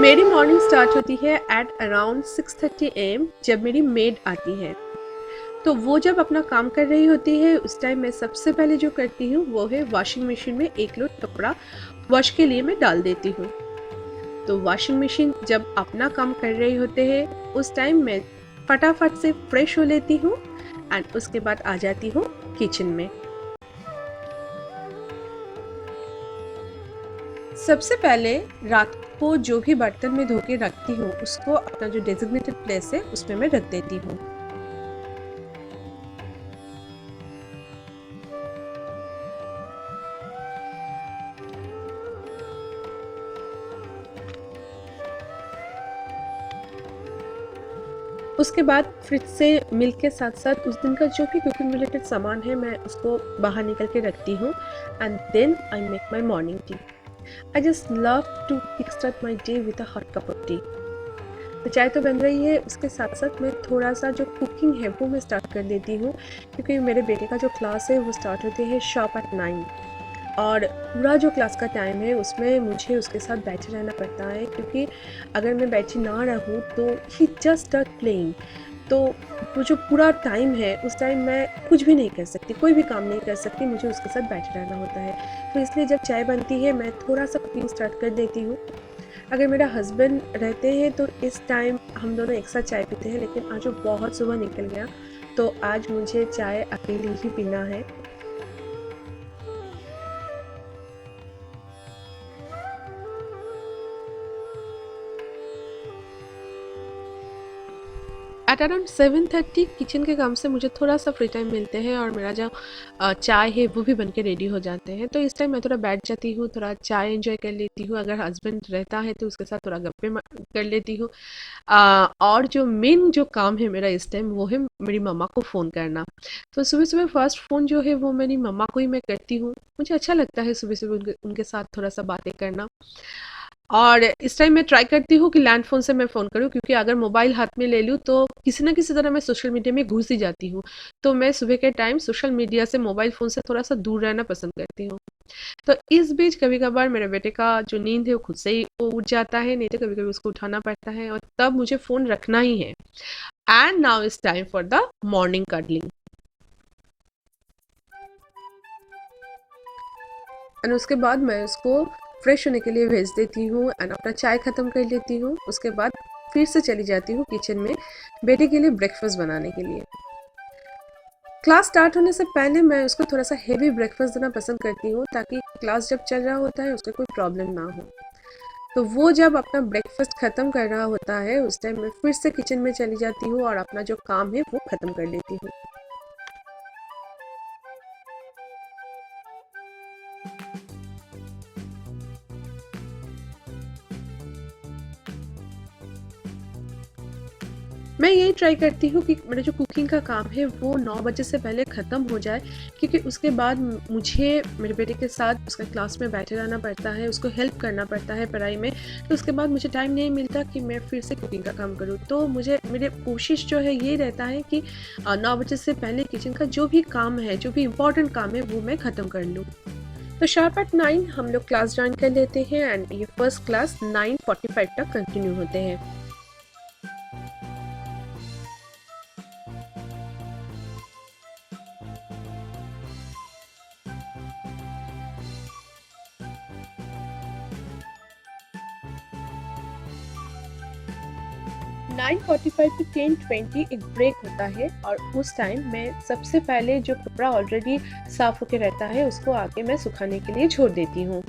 मेरी morning start होती है एट अराउंड 6:30 AM जब मेरी मेड आती है। तो वो जब अपना काम कर रही होती है उस टाइम मैं सबसे पहले जो करती हूँ वो है वॉशिंग मशीन में एक लोड कपड़ा वॉश के लिए मैं डाल देती हूँ। तो वॉशिंग मशीन जब अपना काम कर रही होते हैं उस टाइम मैं फटाफट से फ्रेश हो लेती हूँ एंड उसके बाद आ जाती हूँ किचन में। सबसे पहले रात को जो भी बर्तन मैं धो के रखती हूँ उसको अपना जो डेजिग्नेटेड प्लेस है उसमें मैं रख देती हूँ। उसके बाद फ्रिज से मिल्क के साथ साथ उस दिन का जो भी कुकिंग रिलेटेड सामान है मैं उसको बाहर निकल के रखती हूँ and then I make my morning tea. I just love to kick start my day with a hot cup of tea. तो चाय तो बन रही है उसके साथ साथ मैं थोड़ा सा जो कुकिंग है वो मैं स्टार्ट कर देती हूँ क्योंकि मेरे बेटे का जो क्लास है वो स्टार्ट होते हैं शार्प एट 9 और पूरा जो क्लास का टाइम है उसमें मुझे उसके साथ बैठे रहना पड़ता है क्योंकि अगर मैं बैठी ना रहूँ तो ही जस्ट स्टार्ट प्लेइंग। तो वो जो पूरा टाइम है उस टाइम मैं कुछ भी नहीं कर सकती, कोई भी काम नहीं कर सकती, मुझे उसके साथ बैठे रहना होता है। तो इसलिए जब चाय बनती है मैं थोड़ा सा कुकिंग स्टार्ट कर देती हूँ। अगर मेरा हस्बैंड रहते हैं तो इस टाइम हम दोनों एक साथ चाय पीते हैं, लेकिन आज वो बहुत सुबह निकल गया तो आज मुझे चाय अकेली ही पीना है। एट अराउंड 7:30 किचन के काम से मुझे थोड़ा सा फ्री टाइम मिलते हैं और मेरा जो चाय है वो भी बन के रेडी हो जाते हैं। तो इस टाइम मैं थोड़ा बैठ जाती हूँ, थोड़ा चाय एंजॉय कर लेती हूँ। अगर हस्बैंड रहता है तो उसके साथ थोड़ा गप्पे कर लेती हूँ। और जो मेन जो काम है मेरा इस टाइम वो है मेरी मम्मा को फ़ोन करना। तो सुबह सुबह फर्स्ट फ़ोन जो है वो मेरी मम्मा को ही मैं करती हूँ। मुझे अच्छा लगता है सुबह सुबह उनके साथ थोड़ा सा बातें करना। और इस टाइम मैं ट्राई करती हूँ कि लैंड फ़ोन से मैं फ़ोन करूँ क्योंकि अगर मोबाइल हाथ में ले लूँ तो किसी न किसी तरह मैं सोशल मीडिया में घुस ही जाती हूँ। तो मैं सुबह के टाइम सोशल मीडिया से, मोबाइल फ़ोन से थोड़ा-सा दूर रहना पसंद करती हूँ। तो इस बीच कभी-कभार मेरे बेटे का जो नींद है वो खुद से ही वो उठ जाता है, नहीं तो कभी-कभी उसको उठाना पड़ता है और तब मुझे फ़ोन रखना ही है। And now it's time for the morning cuddling. And उसके बाद मैं उसको फ्रेश होने के लिए भेज देती हूँ एंड अपना चाय ख़त्म कर लेती हूँ। उसके बाद फिर से चली जाती हूँ किचन में बेटे के लिए ब्रेकफास्ट बनाने के लिए। क्लास स्टार्ट होने से पहले मैं उसको थोड़ा सा हेवी ब्रेकफास्ट देना पसंद करती हूँ ताकि क्लास जब चल रहा होता है उसको कोई प्रॉब्लम ना हो। तो वो जब अपना ब्रेकफास्ट ख़त्म कर रहा होता है उस टाइम मैं फिर से किचन में चली जाती हूँ और अपना जो काम है वो ख़त्म कर लेती हूँ। मैं यही ट्राई करती हूँ कि मेरा जो कुकिंग का काम है वो 9 बजे से पहले ख़त्म हो जाए क्योंकि उसके बाद मुझे मेरे बेटे के साथ उसका क्लास में बैठे रहना पड़ता है, उसको हेल्प करना पड़ता है पढ़ाई में। तो उसके बाद मुझे टाइम नहीं मिलता कि मैं फिर से कुकिंग का काम करूँ। तो मुझे मेरी कोशिश जो है ये रहता है कि 9 बजे से पहले किचन का जो भी काम है, जो भी इम्पोर्टेंट काम है वो मैं ख़त्म कर लूँ। तो शार्प एट 9 हम लोग क्लास जॉइन कर लेते हैं एंड ये फर्स्ट क्लास 9:45 तक कंटिन्यू होते हैं। 9:45 टू 10:20 एक ब्रेक होता है और उस टाइम मैं सबसे पहले जो कपड़ा ऑलरेडी साफ होके रहता है उसको आगे मैं सुखाने के लिए छोड़ देती हूँ।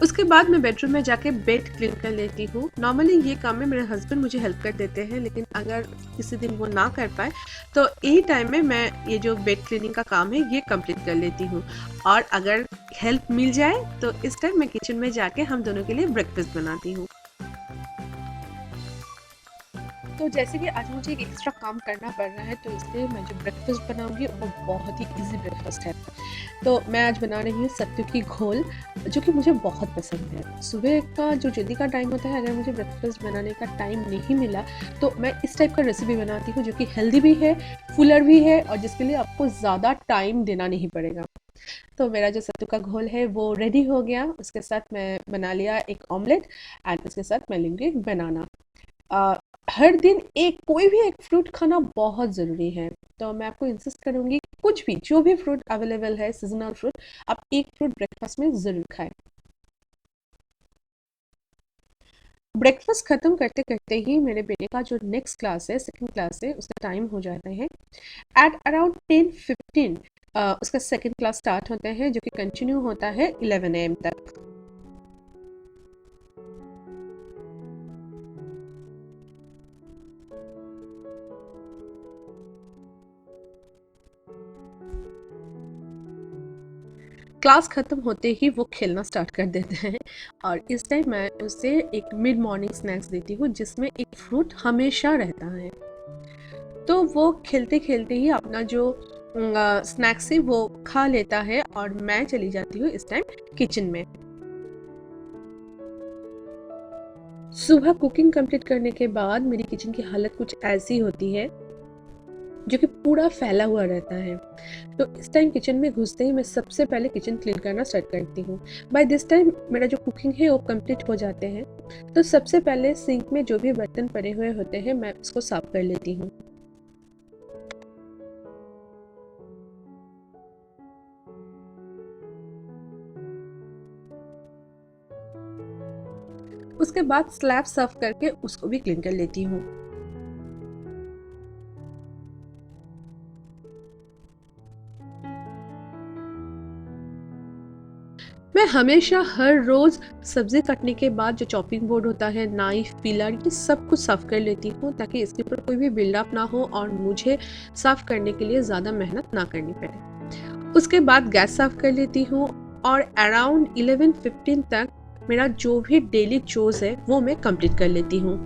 उसके बाद मैं बेडरूम में जाके बेड क्लीन कर लेती हूँ। नॉर्मली ये काम में मेरे हस्बैंड मुझे हेल्प कर देते हैं, लेकिन अगर किसी दिन वो ना कर पाए तो यही टाइम में मैं ये जो बेड क्लीनिंग का काम है ये कंप्लीट कर लेती हूँ। और अगर हेल्प मिल जाए तो इस टाइम मैं किचन में जाके हम दोनों के लिए ब्रेकफास्ट बनाती हूँ। तो जैसे कि आज मुझे एक एक्स्ट्रा काम करना पड़ रहा है तो इसलिए मैं जो ब्रेकफास्ट बनाऊंगी वो बहुत ही इजी ब्रेकफास्ट है। तो मैं आज बना रही हूँ सत्तू की घोल। जो कि मुझे बहुत पसंद है। सुबह का जो जल्दी का टाइम होता है, अगर मुझे ब्रेकफ़ास्ट बनाने का टाइम नहीं मिला, तो मैं इस टाइप का रेसिपी बनाती हूँ जो कि हेल्दी भी है, फुलर भी है और जिसके लिए आपको ज़्यादा टाइम देना नहीं पड़ेगा। तो मेरा जो सत्तू का घोल है वो रेडी हो गया, उसके साथ मैं बना लिया एक ऑमलेट एंड उसके साथ मैं लूँगी एक बनाना। अ, हर दिन एक कोई भी एक फ्रूट खाना बहुत ज़रूरी है। तो मैं आपको इंसिस्ट करूँगी कुछ भी जो भी फ्रूट अवेलेबल है सीज़नल फ्रूट, आप एक फ्रूट ब्रेकफ़ास्ट में ज़रूर खाएँ। ब्रेकफ़ास्ट ख़त्म करते-करते ही मेरे बेटे का जो नेक्स्ट क्लास है, सेकंड क्लास है, उसका टाइम हो जाता है। एट अराउंड 10:15 उसका सेकंड क्लास स्टार्ट होता है जो कि कंटिन्यू होता है 11 AM तक। क्लास ख़त्म होते ही वो खेलना स्टार्ट कर देते हैं और इस टाइम मैं उसे एक मिड मॉर्निंग स्नैक्स देती हूँ जिसमें एक फ्रूट हमेशा रहता है। तो वो खेलते-खेलते ही अपना जो स्नैक्स है वो खा लेता है और मैं चली जाती हूँ इस टाइम किचन में। सुबह कुकिंग कंप्लीट करने के बाद मेरी किचन की हालत कुछ ऐसी होती है जो कि पूरा फैला हुआ रहता है। तो इस टाइम किचन में घुसते ही मैं सबसे पहले किचन क्लीन करना स्टार्ट करती हूँ। बाय दिस टाइम मेरा जो कुकिंग है वो कंप्लीट हो जाते हैं। तो सबसे पहले सिंक में जो भी बर्तन पड़े हुए होते हैं मैं उसको साफ कर लेती हूँ। उसके बाद स्लैब साफ करके उसको भी क्लीन कर लेती हूँ। मैं हमेशा हर रोज़ सब्ज़ी काटने के बाद जो चॉपिंग बोर्ड होता है, नाइफ़, पीलर ये सब कुछ साफ़ कर लेती हूँ ताकि इसके ऊपर कोई भी बिल्डअप ना हो और मुझे साफ़ करने के लिए ज़्यादा मेहनत ना करनी पड़े। उसके बाद गैस साफ़ कर लेती हूँ और अराउंड 11:15 तक मेरा जो भी डेली चोर्स है वो मैं कंप्लीट कर लेती हूँ।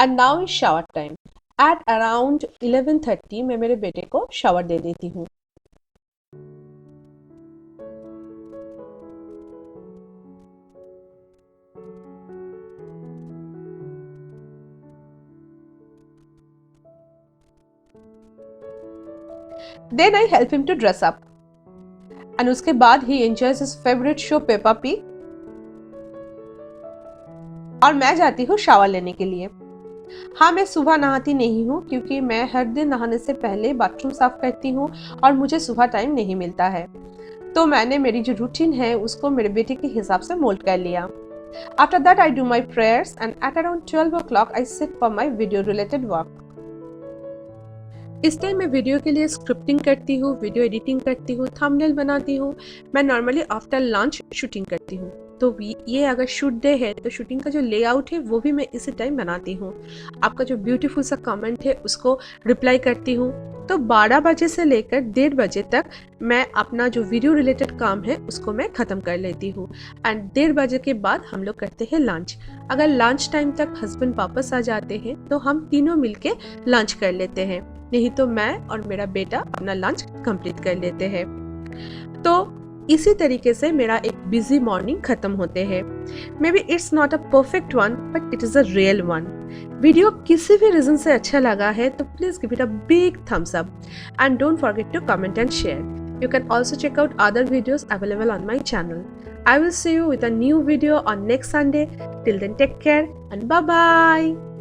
And now is shower time. At around 11:30 मैं मेरे बेटे को शावर दे देती हूँ। Then I help him to dress up and उसके बाद ही enjoys his favourite show Peppa Pig और मैं जाती हूँ शावर लेने के लिए। हाँ, मैं सुबह नहाती नहीं हूँ क्योंकि मैं हर दिन नहाने से पहले बाथरूम साफ करती हूँ और मुझे सुबह टाइम नहीं मिलता है। तो मैंने मेरी जो रूटीन है उसको मेरे बेटे के हिसाब से मोल्ड कर लिया। After that I do my prayers and at around 12 o'clock I sit for my video related work. इस टाइम मैं वीडियो के लिए स्क्रिप्टिंग करती हूँ, वीडियो एडिटिंग करती हूँ, थंबनेल बनाती हूँ। मैं नॉर्मली आफ्टर लंच शूटिंग करती हूँ। तो ये अगर शूट डे है तो शूटिंग का जो लेआउट है वो भी मैं इसी टाइम बनाती हूँ। आपका जो ब्यूटीफुल सा कमेंट है उसको रिप्लाई करती हूँ। तो 12 बजे से लेकर 1:30 बजे तक मैं अपना जो वीडियो रिलेटेड काम है उसको मैं ख़त्म कर लेती हूँ एंड 1:30 बजे के बाद हम लोग करते हैं लंच। अगर लंच टाइम तक हस्बैंड वापस आ जाते हैं तो हम तीनों मिलके लंच कर लेते हैं, नहीं तो मैं और मेरा बेटा अपना लंच कंप्लीट कर लेते हैं। तो इसी तरीके से मेरा एक बिजी मॉर्निंग खत्म होते हैं। Maybe it's not a perfect one but it is a real one. Video किसी भी रीज़न से अच्छा लगा है तो please give it a big thumbs up and don't forget to comment and share. You can also check out other videos available on my channel. I will see you with a new video on next Sunday. Till then, take care and bye bye.